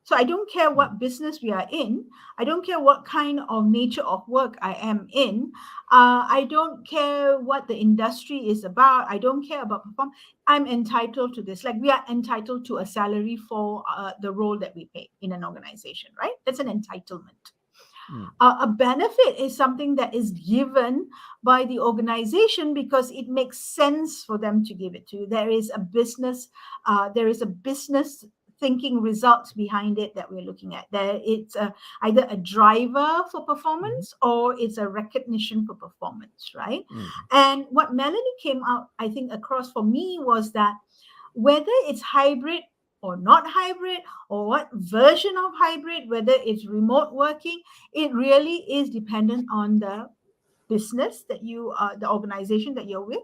So I don't care mm, what business we are in. I don't care what kind of nature of work I am in. I don't care what the industry is about. I don't care about perform. I'm entitled to this. Like we are entitled to a salary for the role that we play in an organization, right? That's an entitlement. mm, A benefit is something that is given by the organization because it makes sense for them to give it to you. There is a business thinking results behind it that we're looking at. There, it's either a driver for mhm, performance or it's a recognition for performance, right? mm. And what Melanie came out, I think, across for me was that whether it's hybrid or not hybrid, or what version of hybrid, whether it's remote working, it really is dependent on the business that the organization that you're with,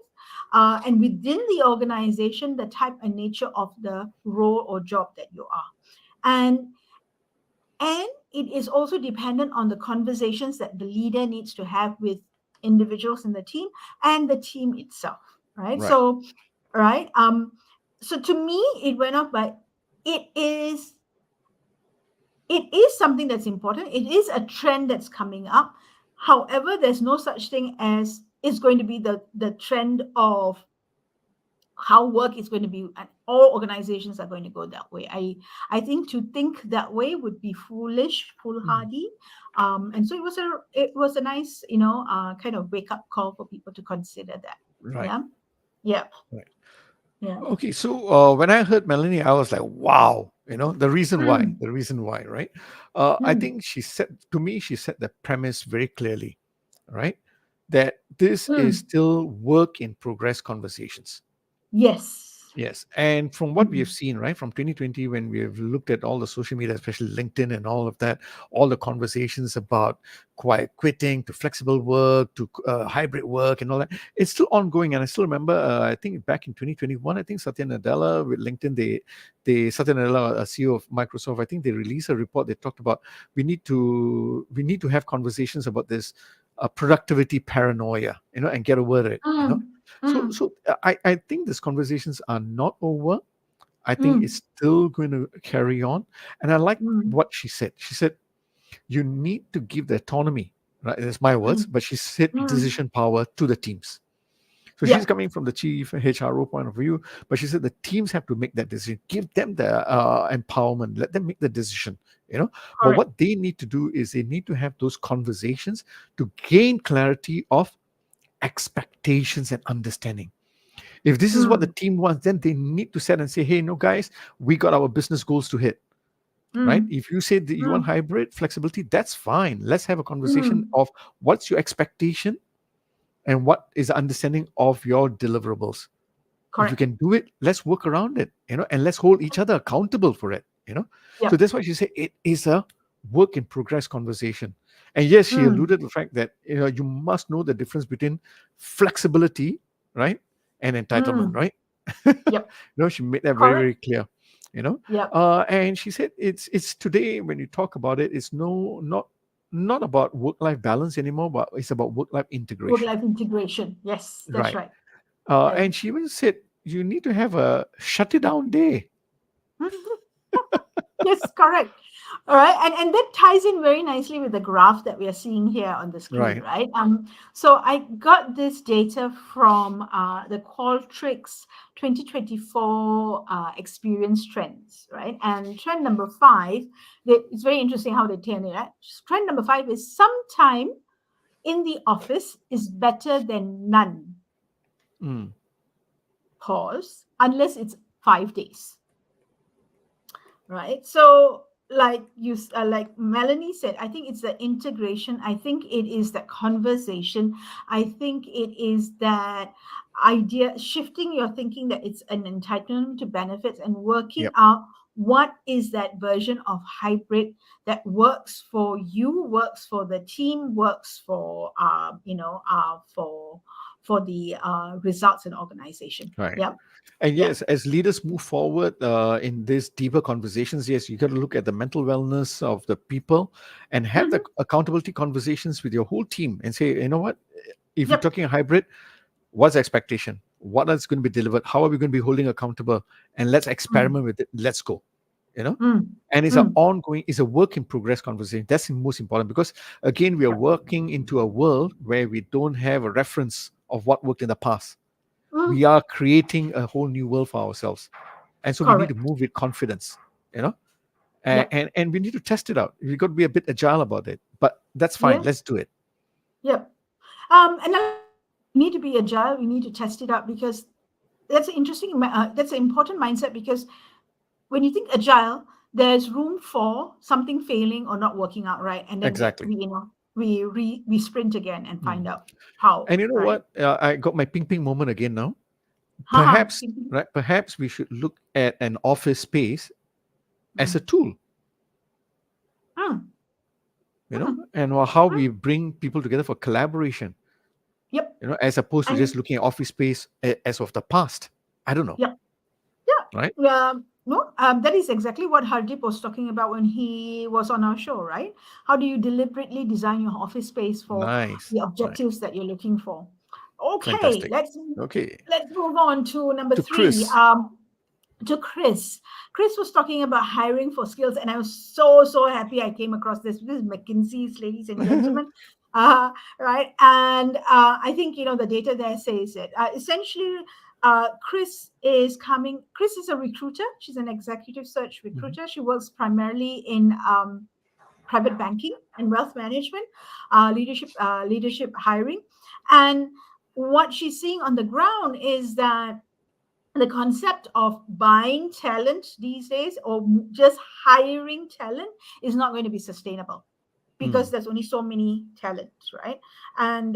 and within the organization, the type and nature of the role or job that you are. And it is also dependent on the conversations that the leader needs to have with individuals in the team and the team itself, right? Right. So, right. So to me, it went off, but it is it is something that's important. It is a trend that's coming up. However, there's no such thing as it's going to be the trend of how work is going to be, and all organizations are going to go that way. I think to think that way would be foolish, Mhm. foolhardy. And so it was a nice, kind of wake up call for people to consider that. Right. Yeah. Yeah. Right. Yeah. Okay, so when I heard Melanie, I was like, wow, the reason why, Mm, right? I mm, think she said the premise very clearly, right? That this is mm. still work in progress conversations, Yes. Yes. And from what we have Mm, seen, right, from 2020, when we have looked at all the social media, especially LinkedIn and all of that, all the conversations about quiet quitting to flexible work to hybrid work and all that, it's still ongoing. And I still remember, I think back in 2021, I think Satya Nadella with LinkedIn, Satya Nadella, CEO of Microsoft, I think they released a report. They talked about we need to have conversations about this productivity paranoia, and get over it. mm, So, mm, so I think these conversations are not over. I think mm, it's still going to carry on. And I like mm, what she said. She said, you need to give the autonomy, right? That's my words, mm, but she said mm. decision power to the teams. So she's Yep, coming from the chief HRO point of view, but she said the teams have to make that decision. Give them the empowerment. Let them make the decision. But correct. what they need to do is they need to have those conversations to gain clarity of expectations and understanding. If this is what the Mm, team wants, then they need to set and say, hey, no, guys, we got our business goals to hit, right? mm, If you say that you want mm, hybrid flexibility, that's fine. Let's have a conversation mm. of what's your expectation and what is the understanding of your deliverables. If you Correct. can do it, let's work around it, and let's hold each other accountable for it. So Yep. that's why she said it is a work in progress conversation. And yes, she Mm, alluded to the fact that you must know the difference between flexibility, right, and entitlement, mm. right? Yep. She made that very, Correct. very clear. You know, Yep. and she said it's today when you talk about it, it's not about work-life balance anymore, but it's about work-life integration, Work-life integration. Yes, that's right? right. And And she even said you need to have a shut it down day. yes, correct. All right, and that ties in very nicely with the graph that we are seeing here on the screen, Right. right? So I got this data from the Qualtrics 2024 experience trends, right? And trend number five, it's very interesting how they turn it. Right? Trend number five is sometime in the office is better than none. Mm. Pause, unless it's 5 days, right? So like Melanie said, I think it's the integration, I think it is that conversation, I think it is that idea, shifting your thinking that it's an entitlement to benefits and working Yep. out what is that version of hybrid that works for you, works for the team, works for for the results in organization. Right. Yep. And Yep. yes, as leaders move forward in these deeper conversations, yes, you got to look at the mental wellness of the people and have the Mhm. accountability conversations with your whole team and say, you know what, if you're Yep. talking a hybrid, what's the expectation? What is going to be delivered? How are we going to be holding accountable? And let's Mm, experiment with it. Let's go. You know, mm, and mm. it's a work in progress conversation. That's the most important because again, we are Yep. working into a world where we don't have a reference of what worked in the past. We Mm, are creating a whole new world for ourselves, and so we need to correct. move with confidence. You know, and Yep. and we need to test it out. We got to be a bit agile about it, but that's fine. Let's Yes. do it. Yep. And I we need to be agile. We need to test it out because that's an interesting. That's an important mindset because when you think agile, there's room for something failing or not working out right, and then Exactly. we sprint again and Mm. find out how. And you know Right. what? I got my ping ping moment again now. Haha. Perhaps, right? Perhaps we should look at an office space as a Mm, tool, mm, mm, and how mm. we bring people together for collaboration, Yep. as opposed to just And looking at office space as of the past. I don't know, yep. right? Yeah. No, that is exactly what Hardeep was talking about when he was on our show, right? How do you deliberately design your office space for Nice, the nice, objectives that you're looking for? Okay, fantastic. Okay, let's move on to number to three. Chris. To Chris. Chris was talking about hiring for skills, and I was so happy I came across this. This is McKinsey's, ladies and gentlemen. Right, and I think the data there says it. Essentially, Chris is a recruiter. She's an executive search Mhm. recruiter. She works primarily in private banking and wealth management, leadership hiring, and what she's seeing on the ground is that the concept of buying talent these days or just hiring talent is not going to be sustainable because Mm. there's only so many talents, right? And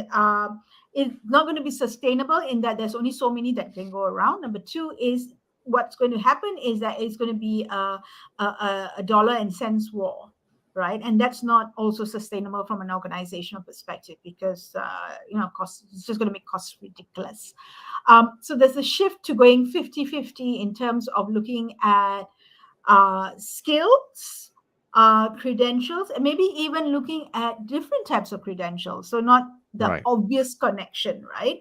it's not going to be sustainable in that there's only so many that can go around. Number two is what's going to happen is that it's going to be a dollar and cents war, right? And that's not also sustainable from an organizational perspective, because cost, it's just going to make costs ridiculous. So there's a shift to going 50-50 in terms of looking at skills, credentials, and maybe even looking at different types of credentials. So not the Right. obvious connection, right,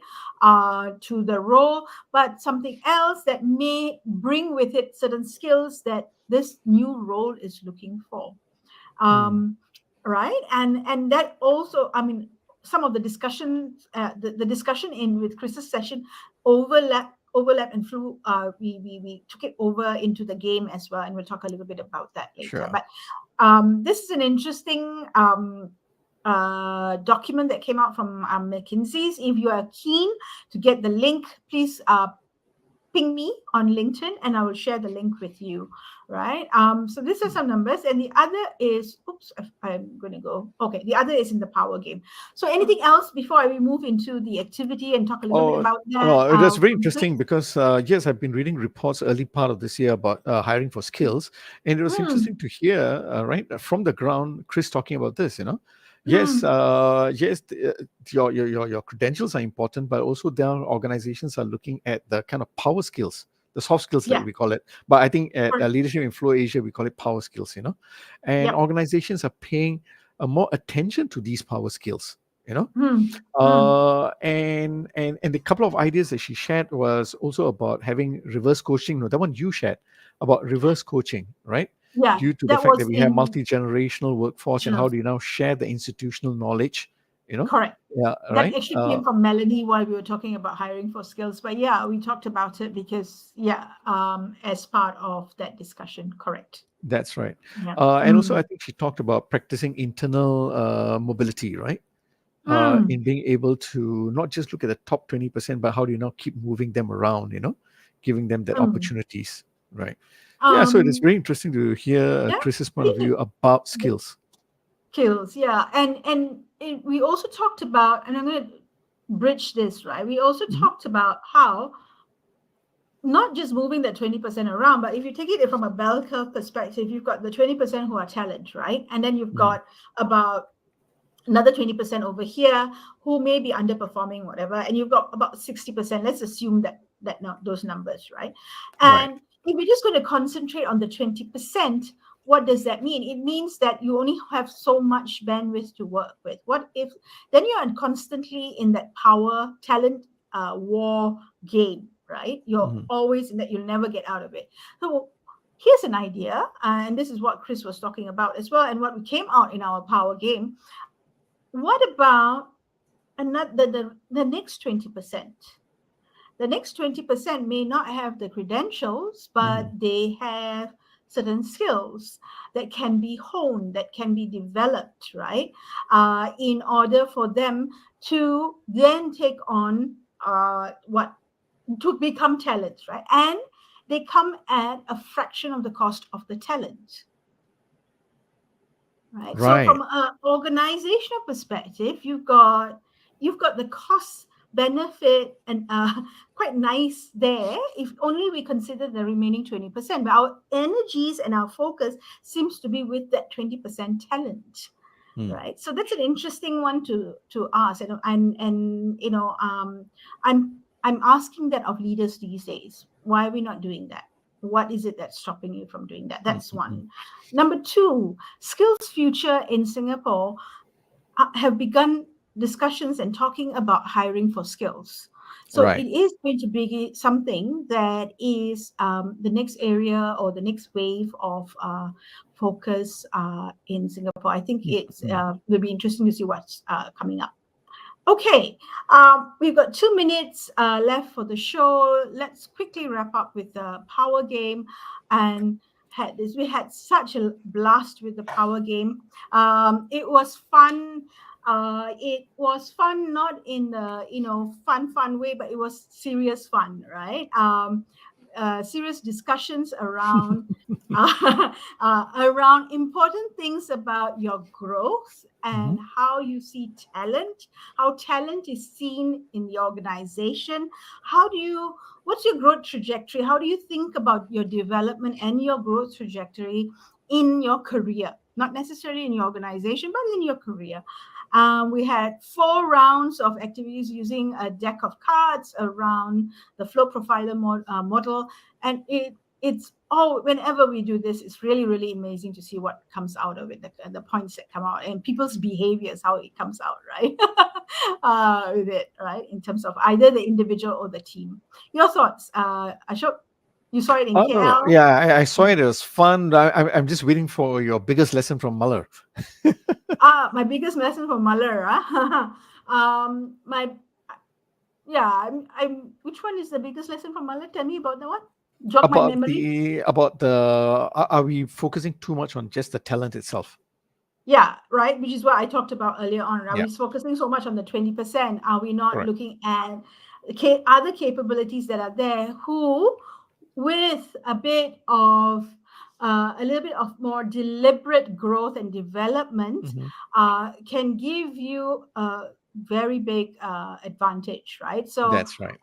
to the role, but something else that may bring with it certain skills that this new role is looking for. Mm. Right, and that also, I mean, some of the discussions, the discussion in with Chris's session overlap and flew, we took it over into the game as well, and we'll talk a little bit about that later. Sure. But this is an interesting document that came out from McKinsey's. If you are keen to get the link, please ping me on LinkedIn and I will share the link with you, right? So these are some numbers, and the other is, I'm going to go. Okay, the other is in the power game. So anything else before we move into the activity and talk a little bit Oh, about that? no, that's very From Chris? interesting because, yes, I've been reading reports early part of this year about hiring for skills. And it was Hmm, interesting to hear, right, from the ground, Chris talking about this, Yes, hmm, yes, your credentials are important, but also their organizations are looking at the kind of power skills, the soft skills, like yeah, we call it. But I think at correct. Leadership in Flow Asia, we call it power skills, And Yep. organizations are paying more attention to these power skills, you know. Hmm, hmm. And the couple of ideas that she shared was also about having reverse coaching. No, that one you shared about reverse coaching, right? Yeah, Due to the that fact was that we have in multi-generational workforce, and how Chennai. do you now share the institutional knowledge, you know? Correct. Yeah, That right. actually came from Melanie while we were talking about hiring for skills. But yeah, we talked about it because, yeah, as part of that discussion. Correct. That's right. Yeah. And also, I think she talked about practicing internal mobility, right? In Mm. being able to not just look at the top 20%, but how do you now keep moving them around, giving them that Mm. opportunities, right? Yeah, so it is Um, very interesting to hear yeah, Chris's I point of think view about the skills. skills, yeah. We also talked about, and I'm going to bridge this, right? We also Mhm. talked about how not just moving that 20% around, but if you take it from a bell curve perspective, you've got the 20% who are talent, right? And then you've Mhm. got about another 20% over here who may be underperforming, whatever, and you've got about 60%. Let's assume that those numbers, right? Right. And if we're just going to concentrate on the 20%, what does that mean? It means that you only have so much bandwidth to work with. What if then you're constantly in that power talent war game, right? You're Mhm. always in that, you'll never get out of it. So here's an idea, and this is what Chris was talking about as well, and what we came out in our power game. What about another the next 20%? The next 20% may not have the credentials, but Mhm. they have certain skills that can be honed, that can be developed, right? In order for them to then take on what to become talents, right? And they come at a fraction of the cost of the talent, right? So Right. from an organizational perspective, you've got the cost benefit and quite nice there if only we consider the remaining 20%, but our energies and our focus seems to be with that 20% talent, Mm. right? So that's an interesting one to ask, and I'm asking that of leaders these days. Why are we not doing that? What is it that's stopping you from doing that? Mm, That's mm, mm. one. Number two, Skills Future in Singapore have begun discussions and talking about hiring for skills. So it Right. is going to be something that is the next area or the next wave of focus in Singapore. I think Mm, it's mm. will be interesting to see what's coming up. Okay, we've got 2 minutes left for the show. Let's quickly wrap up with the power game, and we had such a blast with the power game. It was fun. It was fun, not in the fun way, but it was serious fun, right? serious discussions around around important things about your growth Mhm. and how you see talent, how talent is seen in the organization. What's your growth trajectory? How do you think about your development and your growth trajectory in your career? Not necessarily in your organization, but in your career. We had 4 rounds of activities using a deck of cards around the flow profiler model, and it's whenever we do this, it's really really amazing to see what comes out of it, the points that come out, and people's behaviors, how it comes out, right? With it, right, in terms of either the individual or the team. Your thoughts, Ashok? You saw it in Oh, KL. yeah, I saw it. It was fun. I'm just waiting for your biggest lesson from Muller. My biggest lesson from Muller. My Yeah, I'm. Which one is the biggest lesson from Muller? Tell me about that one. Jog my memory. About the are we focusing too much on just the talent itself? Yeah, right. Which is what I talked about earlier on. Are Yeah, we focusing so much on the 20%? Are we not correct. looking at other capabilities that are there? Who, with a little bit of more deliberate growth and development, Hmm. can give you a very big advantage, right? So, That's right.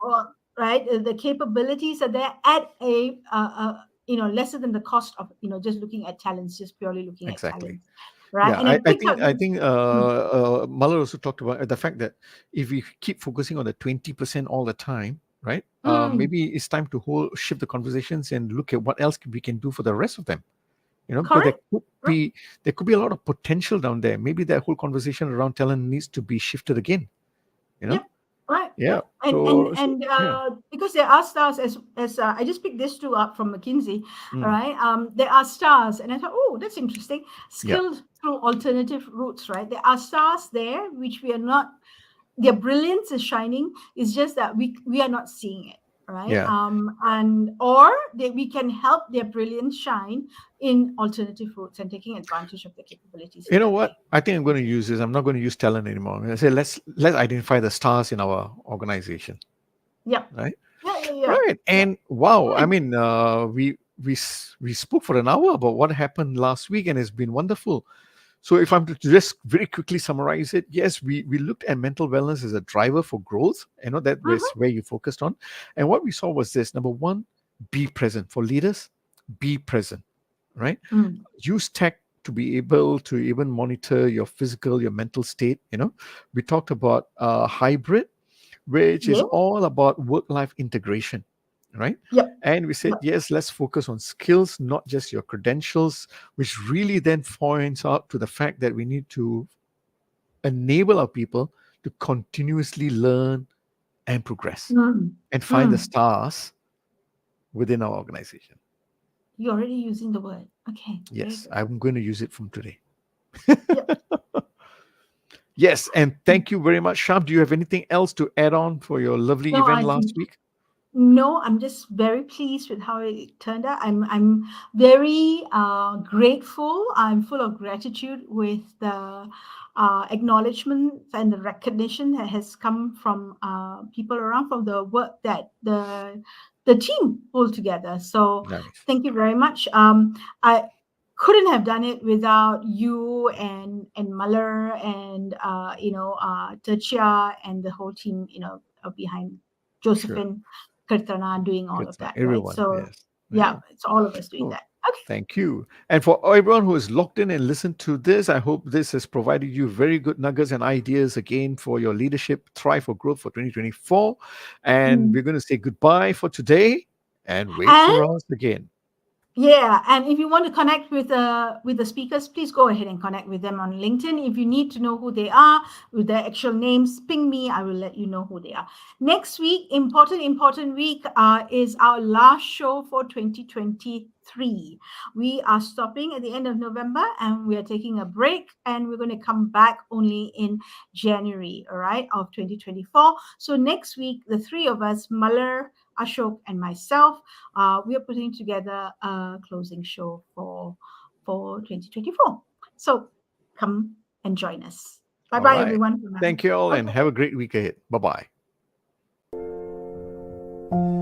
right, the capabilities are there at lesser than the cost of just looking at talents, just purely looking at Exactly. talents, right? Yeah, And I picked up I this. think Mm, Muller also talked about the fact that if we keep focusing on the 20% all the time, right? mm, Maybe it's time to shift the conversations and look at what else we can do for the rest of them. Because correct. Right. there could be a lot of potential down there. Maybe that whole conversation around talent needs to be shifted again. You know? Yep. Right. Yeah. Right. And So, yeah. because there are stars, as I just picked this two up from McKinsey. All Mm, right. There are stars, and I thought, oh, that's interesting. yeah. Skilled through alternative routes. Right. There are stars there which we are not. Their brilliance is shining. It's just that we are not seeing it. Right. Yeah. And or we can help their brilliance shine in alternative routes and taking advantage of the capabilities You that know are what? there. I think I'm going to use this. I'm not going to use talent anymore. I'm going to say let's identify the stars in our organization, Yep. right? Yeah. Yeah. Yeah. Right. Yeah. And wow, I Hmm. mean, we spoke for an hour about what happened last week, and it's been wonderful. So if I'm to just very quickly summarize it, yes, we looked at mental wellness as a driver for growth. That was Mhm. where you focused on. And what we saw was this: number one, be present. For leaders, be present, right? Mm. Use tech to be able to even monitor your physical, your mental state. We talked about hybrid, which is Yeah. all about work-life integration, right? Yep. And we said, Yep. yes, let's focus on skills, not just your credentials, which really then points out to the fact that we need to enable our people to continuously learn and progress Mm. and find the Mm. stars within our organization. You're already using the word. Okay. Very Yes, good. I'm going to use it from today. Yep. Yes, and thank you very much, Sham. Do you have anything else to add on for your lovely No, event last week? no, I'm just very pleased with how it turned out. I'm very grateful. I'm full of gratitude with the acknowledgement and the recognition that has come from people around, from the work that the team pulled together. So Nice. thank you very much. I couldn't have done it without you and Muller and Tertia and the whole team, behind Sure. Josephine, Kirtana doing all Good of time. that, right? Everyone, So yes. yeah, Yeah. it's all of us doing Oh, that. Okay. thank you. And for everyone who is locked in and listened to this, I hope this has provided you very good nuggets and ideas again for your leadership Thrive for Growth for 2024. And Mm. we're going to say goodbye for today and wait And for us again. yeah, and if you want to connect with the speakers, please go ahead and connect with them on LinkedIn. If you need to know who they are with their actual names, ping me. I will let you know who they are. Next week, important week, is our last show for 2023. We are stopping at the end of November, and we are taking a break, and we're going to come back only in January, all right, of 2024. So next week, the three of us, Muller, Ashok, and myself, we are putting together a closing show for 2024. So come and join us. Bye All bye, right. everyone. For now. Thank you all and Okay. have a great week ahead. Bye bye.